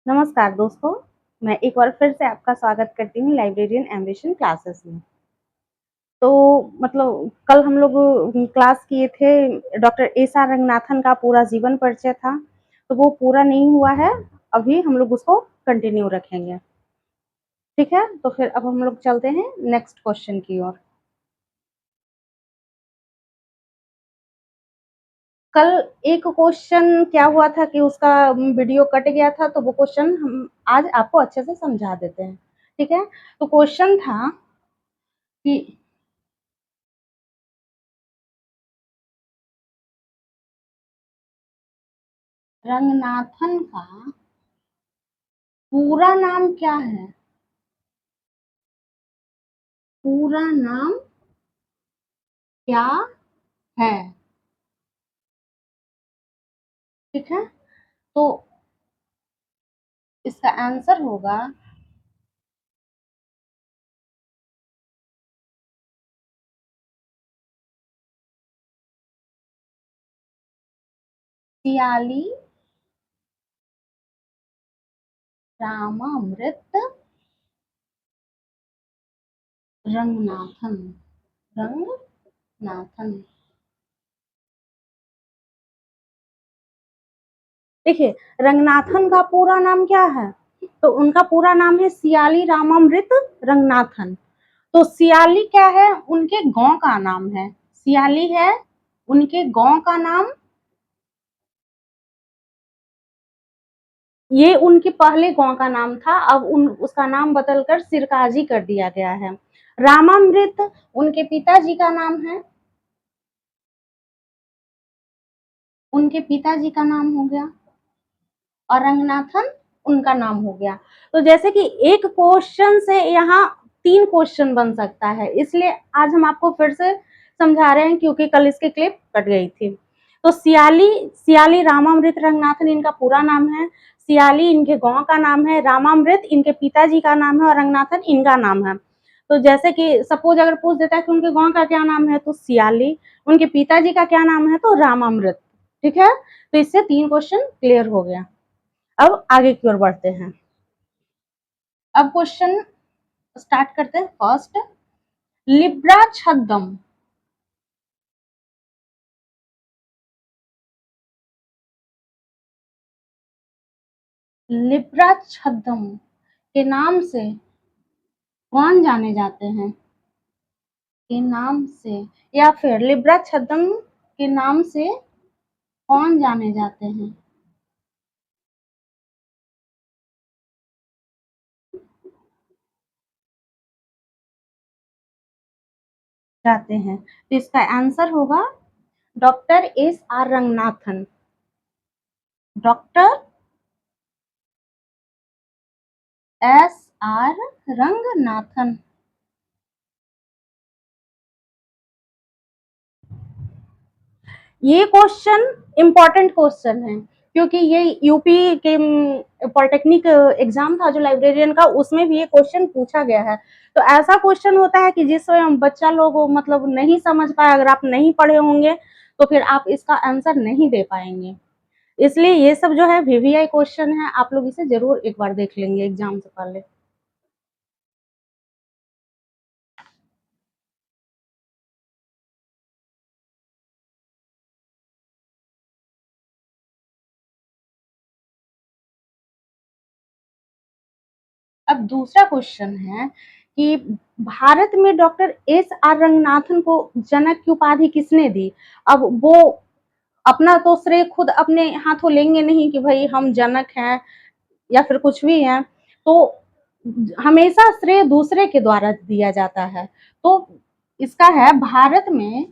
नमस्कार दोस्तों, मैं एक बार फिर से आपका स्वागत करती हूँ लाइब्रेरियन एम्बिशन क्लासेस में। तो कल हम लोग क्लास किए थे, डॉक्टर एस आर रंगनाथन का पूरा जीवन परिचय था, तो वो पूरा नहीं हुआ है। अभी हम लोग उसको कंटिन्यू रखेंगे। ठीक है, तो फिर अब हम लोग चलते हैं नेक्स्ट क्वेश्चन की ओर। कल एक क्वेश्चन क्या हुआ था कि उसका वीडियो कट गया था, तो वो क्वेश्चन हम आज आपको अच्छे से समझा देते हैं। ठीक है, तो क्वेश्चन था कि रंगनाथन का पूरा नाम क्या है? पूरा नाम क्या है? ठीक है, तो इसका आंसर होगा सियाली रामामृत रंगनाथन। रंगनाथन, देखिए, रंगनाथन का पूरा नाम क्या है? तो उनका पूरा नाम है सियाली रामामृत रंगनाथन। तो सियाली क्या है? उनके गांव का नाम है। सियाली है उनके गांव का नाम। ये उनके पहले गांव का नाम था, अब उसका नाम बदलकर सिरकाजी कर दिया गया है। रामामृत उनके पिताजी का नाम है। उनके पिताजी का नाम हो गया, और रंगनाथन उनका नाम हो गया। तो जैसे कि एक क्वेश्चन से यहाँ 3 क्वेश्चन बन सकता है, इसलिए आज हम आपको फिर से समझा रहे हैं, क्योंकि कल इसकी क्लिप कट गई थी। तो सियाली सियाली रामामृत रंगनाथन इनका पूरा नाम है। सियाली इनके गांव का नाम है, रामामृत इनके पिताजी का नाम है, और रंगनाथन इनका नाम है। तो जैसे कि सपोज अगर पूछ देता है कि उनके गांव का क्या नाम है, तो सियाली। उनके पिताजी का क्या नाम है, तो रामामृत। ठीक है, तो इससे 3 क्वेश्चन क्लियर हो गया। अब आगे की ओर बढ़ते हैं। अब क्वेश्चन स्टार्ट करते हैं। फर्स्ट, लिब्रा छद्म। लिब्रा छद्म के नाम से कौन जाने जाते हैं? के नाम से, या फिर लिब्रा छद्म के नाम से कौन जाने जाते हैं? जाते हैं, तो इसका आंसर होगा doctor S R Ranganathan. Doctor S R Ranganathan. ये क्वेश्चन इम्पोर्टेंट क्वेश्चन है, क्योंकि ये यूपी के पॉलिटेक्निक एग्जाम था जो लाइब्रेरियन का, उसमें भी ये क्वेश्चन पूछा गया है। तो ऐसा क्वेश्चन होता है कि जिसमें बच्चा लोग नहीं समझ पाए, अगर आप नहीं पढ़े होंगे तो फिर आप इसका आंसर नहीं दे पाएंगे। इसलिए ये सब जो है वीवीआई क्वेश्चन है, आप लोग इसे जरूर एक बार देख लेंगे एग्जाम से पहले। अब दूसरा क्वेश्चन है कि भारत में डॉक्टर एस आर रंगनाथन को जनक की उपाधि किसने दी? अब वो अपना तो श्रेय खुद अपने हाथों लेंगे नहीं कि भाई हम जनक हैं या फिर कुछ भी हैं, तो हमेशा श्रेय दूसरे के द्वारा दिया जाता है। तो इसका है भारत में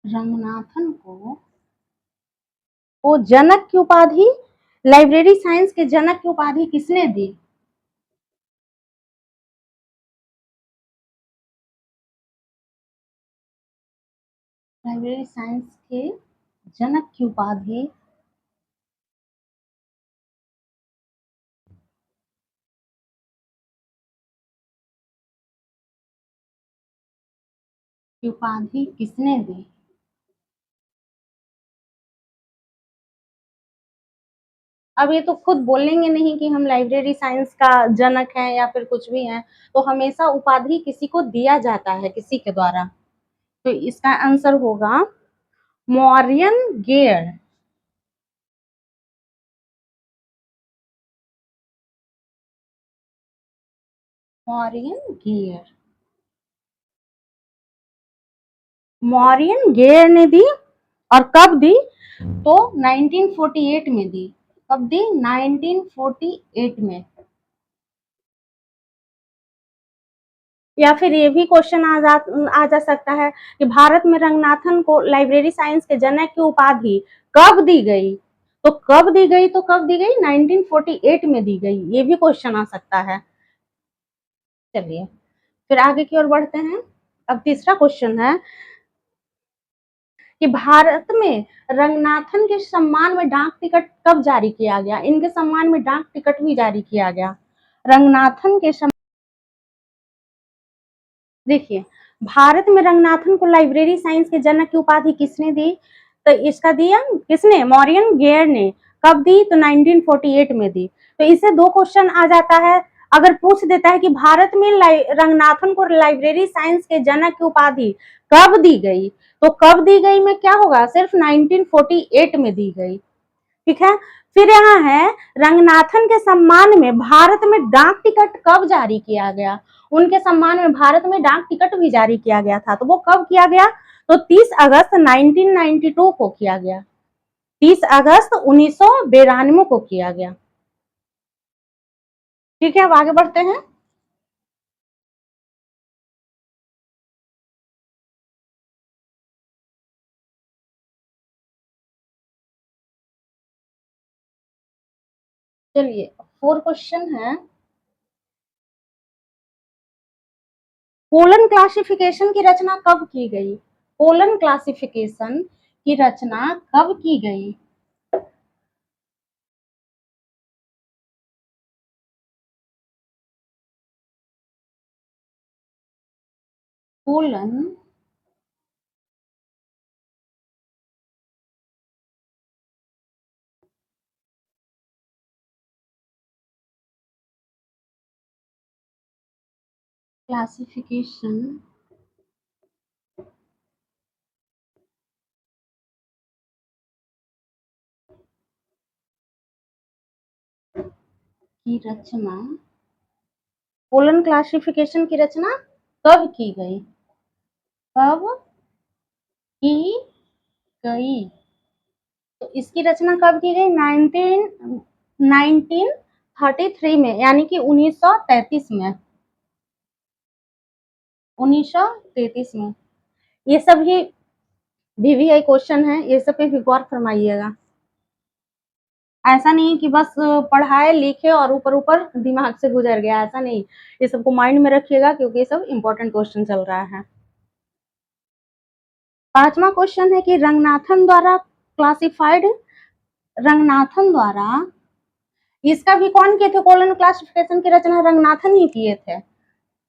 रंगनाथन को जनक की उपाधि, लाइब्रेरी साइंस के जनक की उपाधि किसने दी? लाइब्रेरी साइंस के जनक की उपाधि किसने दी? अब ये तो खुद बोलेंगे नहीं कि हम लाइब्रेरी साइंस का जनक हैं या फिर कुछ भी हैं, तो हमेशा उपाधि किसी को दिया जाता है किसी के द्वारा। तो इसका आंसर होगा Mauryan gear. Mauryan gear, Mauryan gear ने दी। और कब दी? तो 1948 में दी। कब दी? 1948 में। या फिर ये भी क्वेश्चन आ जा सकता है कि भारत में रंगनाथन को लाइब्रेरी साइंस के जनक की उपाधि कब दी गई? तो कब दी गई? तो कब दी गई? 1948 में दी गई। ये भी क्वेश्चन आ सकता है। चलिए फिर आगे की ओर बढ़ते हैं। अब तीसरा क्वेश्चन है कि भारत में रंगनाथन के सम्मान में डाक टिकट कब जारी किया गया? इनके सम्मान में डाक टिकट भी जारी किया गया। रंगनाथन के देखिए, भारत में रंगनाथन को लाइब्रेरी साइंस के जनक की उपाधि किसने दी? तो इसका दिया किसने? मॉरियन गेयर ने। कब दी? तो 1948 में दी। तो इससे दो क्वेश्चन आ जाता है। अगर पूछ देता है कि भारत में रंगनाथन को लाइब्रेरी साइंस के जनक की उपाधि कब दी गई, तो कब दी गई में क्या होगा? सिर्फ 1948 में दी गई। ठीक है। फिर यहाँ है रंगनाथन के सम्मान में भारत में डाक टिकट कब जारी किया गया? उनके सम्मान में भारत में डाक टिकट भी जारी किया गया था। तो वो कब किया गया? तो 30 अगस्त 1992 को किया गया। 30 अगस्त 1992 को किया गया। ठीक है, अब आगे बढ़ते हैं। चलिए, 4 क्वेश्चन है। पोलन क्लासिफिकेशन की रचना कब की गई? पोलन क्लासिफिकेशन की रचना कब की गई? पोलन क्लासिफिकेशन की रचना, पोलन क्लासिफिकेशन की रचना कब की गई? कब की गई? तो इसकी रचना कब की गई? 1933 में, यानी कि 1933 में। 1933 में। ये सब ही वीवीआई क्वेश्चन है, ये सब पे भी गौर फरमाइएगा। ऐसा नहीं कि बस पढ़ाए लिखे और ऊपर ऊपर दिमाग से गुजर गया, ऐसा नहीं। ये सबको माइंड में रखिएगा क्योंकि ये सब इंपॉर्टेंट क्वेश्चन चल रहा है। 5वां क्वेश्चन है कि रंगनाथन द्वारा क्लासिफाइड, रंगनाथन द्वारा, इसका भी कौन किए थे? कोलन क्लासिफिकेशन की रचना रंगनाथन ही किए थे।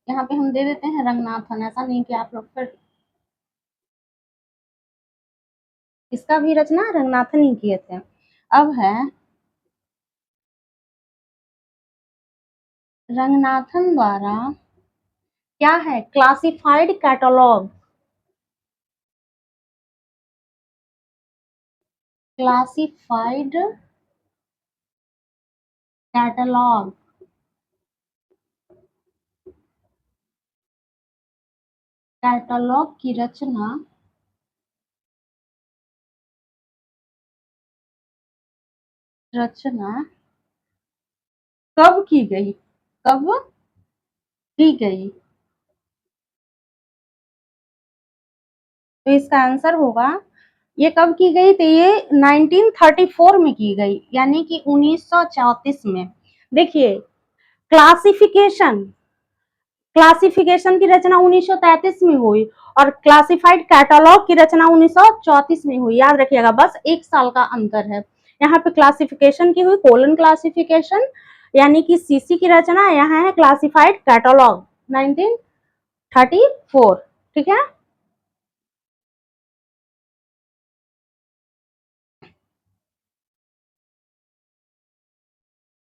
यहाँ पे हम दे देते हैं रंगनाथन, ऐसा नहीं कि आप लोग फिर, इसका भी रचना रंगनाथन ही किए थे। अब है रंगनाथन द्वारा क्या है? Classified catalogue, classified catalogue, catalogue की रचना रचना कब की गई? कब की गई? तो इसका आंसर होगा, ये कब की गई? तो ये 1934 में की गई, यानी कि 1934 में। देखिए, क्लासिफिकेशन, क्लासिफिकेशन की रचना 1933 में हुई और क्लासिफाइड कैटलॉग की रचना 1934 में हुई। याद रखिएगा, बस 1 साल का अंतर है। यहाँ पे क्लासिफिकेशन की हुई कोलन क्लासिफिकेशन यानी कि सीसी की रचना, यहाँ है क्लासिफाइड कैटलॉग 1934। ठीक है।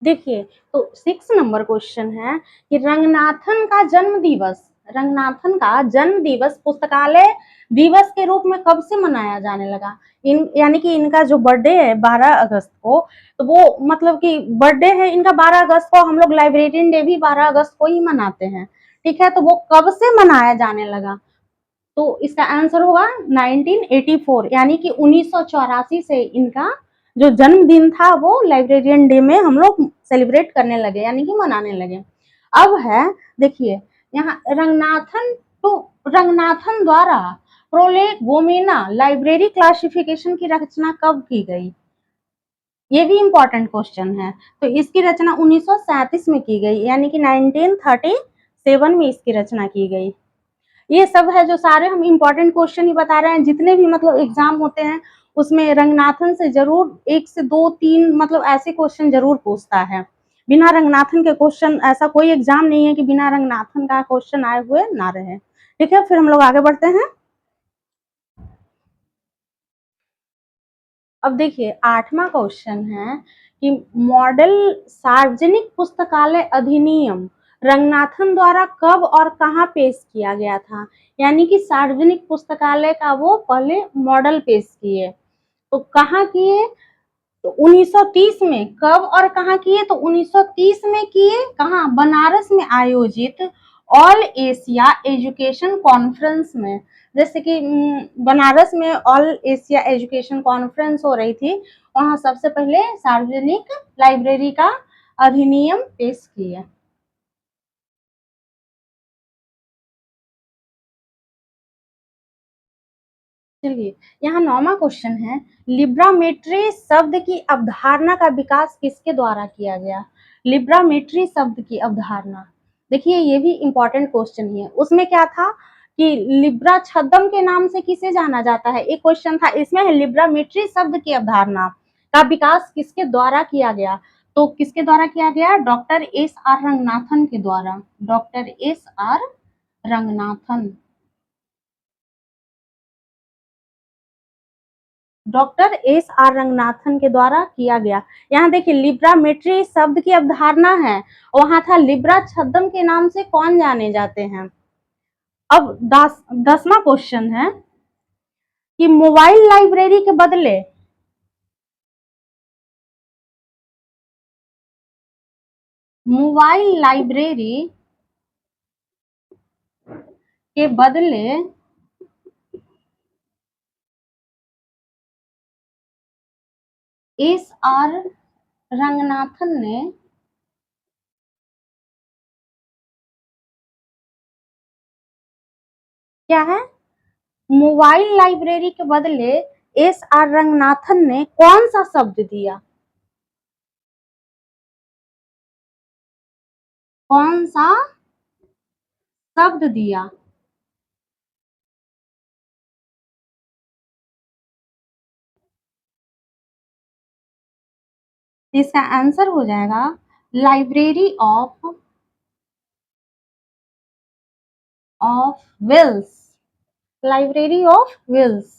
देखिए, तो 6 नंबर क्वेश्चन है कि रंगनाथन का जन्म दिवस पुस्तकालय दिवस के रूप में कब से मनाया जाने लगा। इन यानी कि इनका जो बर्थडे है 12 अगस्त को, तो वो मतलब कि बर्थडे है इनका 12 अगस्त को, हम लोग लाइब्रेरियन डे भी 12 अगस्त को ही मनाते हैं। ठीक है, तो वो कब से मनाया जाने लगा, तो इसका आंसर होगा 1984 यानी कि 1984 से इनका जो जन्मदिन था वो लाइब्रेरियन डे में हम लोग सेलिब्रेट करने लगे यानी कि मनाने लगे। अब है, देखिए यहाँ रंगनाथन द्वारा प्रोलेगोमेना लाइब्रेरी क्लासिफिकेशन की रचना कब की गई, ये भी इंपॉर्टेंट क्वेश्चन है। तो इसकी रचना 1937 में की गई यानी कि 1937 में इसकी रचना की गई। ये सब है जो सारे हम इंपॉर्टेंट क्वेश्चन ही बता रहे हैं। जितने भी मतलब एग्जाम होते हैं उसमें रंगनाथन से जरूर 1 से 2 3 मतलब ऐसे क्वेश्चन जरूर पूछता है। बिना रंगनाथन के क्वेश्चन ऐसा कोई एग्जाम नहीं है कि बिना रंगनाथन का क्वेश्चन आए हुए ना रहे। ठीक है, फिर हम लोग आगे बढ़ते हैं। अब देखिए 8वां क्वेश्चन है कि मॉडल सार्वजनिक पुस्तकालय अधिनियम रंगनाथन द्वारा कब और कहाँ पेश किया गया था। यानी कि सार्वजनिक पुस्तकालय का वो पहले मॉडल पेश किए, तो कहाँ किए, तो 1930 में। कब और कहाँ किए, तो 1930 में किए। कहाँ, बनारस में आयोजित ऑल एशिया एजुकेशन कॉन्फ्रेंस में। जैसे कि बनारस में ऑल एशिया एजुकेशन कॉन्फ्रेंस हो रही थी, वहां सबसे पहले सार्वजनिक लाइब्रेरी का अधिनियम पेश किया। चलिए, यहाँ 9वां क्वेश्चन है, लिब्रामेट्री शब्द की अवधारणा का विकास किसके द्वारा किया गया। लिब्रामेट्री शब्द की अवधारणा, देखिए ये भी इंपॉर्टेंट क्वेश्चन ही है। उसमें क्या था कि लिब्रा छद्म के नाम से किसे जाना जाता है, एक क्वेश्चन था इसमें है लिब्रामेट्री शब्द की अवधारणा का विकास किसके द्वारा किया गया। तो किसके द्वारा किया गया, डॉक्टर एस आर रंगनाथन के द्वारा। Doctor S R Ranganathan, doctor S R Ranganathan के द्वारा किया गया। यहाँ देखिए लिब्रामेट्री शब्द की अवधारणा है, वहां था लिब्रा छद्म के नाम से कौन जाने जाते हैं। अब 10वां क्वेश्चन है कि मोबाइल लाइब्रेरी के बदले मोबाइल लाइब्रेरी के बदले एस आर रंगनाथन ने क्या है, मोबाइल लाइब्रेरी के बदले एस आर रंगनाथन ने कौन सा शब्द दिया, कौन सा शब्द दिया। इसका आंसर हो जाएगा library of wheels. Library of wheels.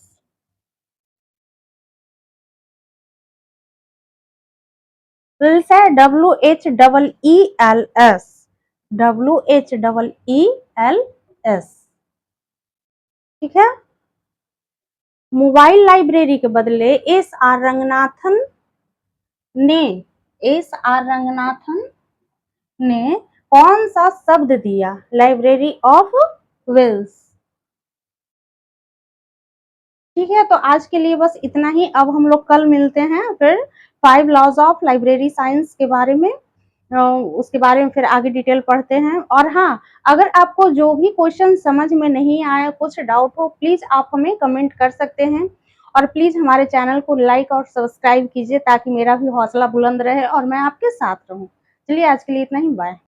Wheels है WHEELS, WHEELS। ठीक है, मोबाइल लाइब्रेरी के बदले एस आर रंगनाथन ने एस आर रंगनाथन ने कौन सा शब्द दिया, लाइब्रेरी ऑफ विल्स। ठीक है, तो आज के लिए बस इतना ही। अब हम लोग कल मिलते हैं फिर 5 लॉज ऑफ लाइब्रेरी साइंस के बारे में, उसके बारे में फिर आगे डिटेल पढ़ते हैं। और हाँ, अगर आपको जो भी क्वेश्चन समझ में नहीं आया, कुछ डाउट हो, प्लीज आप हमें कमेंट कर सकते हैं। और प्लीज हमारे चैनल को लाइक और सब्सक्राइब कीजिए ताकि मेरा भी हौसला बुलंद रहे और मैं आपके साथ रहूं। चलिए आज के लिए इतना ही, बाय।